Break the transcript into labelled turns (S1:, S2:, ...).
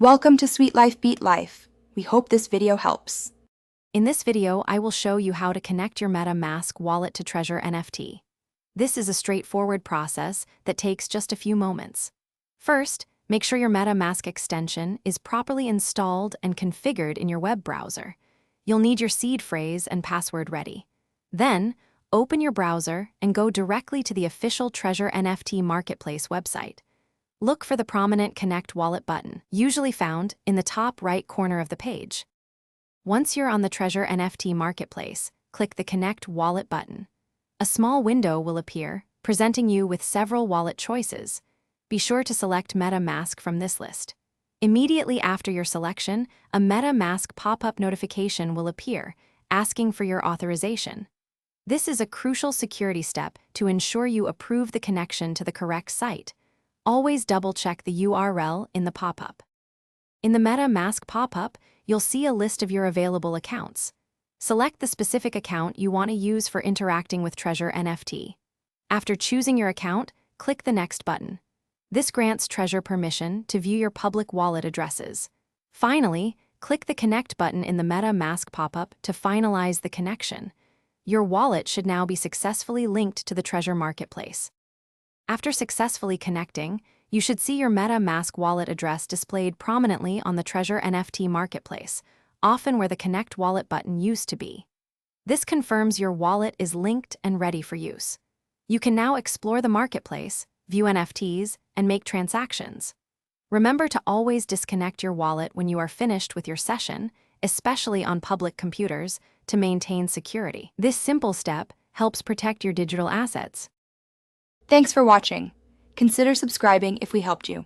S1: Welcome to Sweet Life Beat Life. We hope this video helps.
S2: In this video, I will show you how to connect your MetaMask wallet to Treasure NFT. This is a straightforward process that takes just a few moments. First, make sure your MetaMask extension is properly installed and configured in your web browser. You'll need your seed phrase and password ready. Then, open your browser and go directly to the official Treasure NFT marketplace website. Look for the prominent Connect Wallet button, usually found in the top right corner of the page. Once you're on the Treasure NFT marketplace, click the Connect Wallet button. A small window will appear, presenting you with several wallet choices. Be sure to select MetaMask from this list. Immediately after your selection, a MetaMask pop-up notification will appear, asking for your authorization. This is a crucial security step to ensure you approve the connection to the correct site. Always double-check the URL in the pop-up. In the MetaMask pop-up, you'll see a list of your available accounts. Select the specific account you want to use for interacting with Treasure NFT. After choosing your account, click the Next button. This grants Treasure permission to view your public wallet addresses. Finally, click the Connect button in the MetaMask pop-up to finalize the connection. Your wallet should now be successfully linked to the Treasure marketplace. After successfully connecting, you should see your MetaMask wallet address displayed prominently on the Treasure NFT marketplace, often where the Connect Wallet button used to be. This confirms your wallet is linked and ready for use. You can now explore the marketplace, view NFTs, and make transactions. Remember to always disconnect your wallet when you are finished with your session, especially on public computers, to maintain security. This simple step helps protect your digital assets.
S1: Thanks for watching. Consider subscribing if we helped you.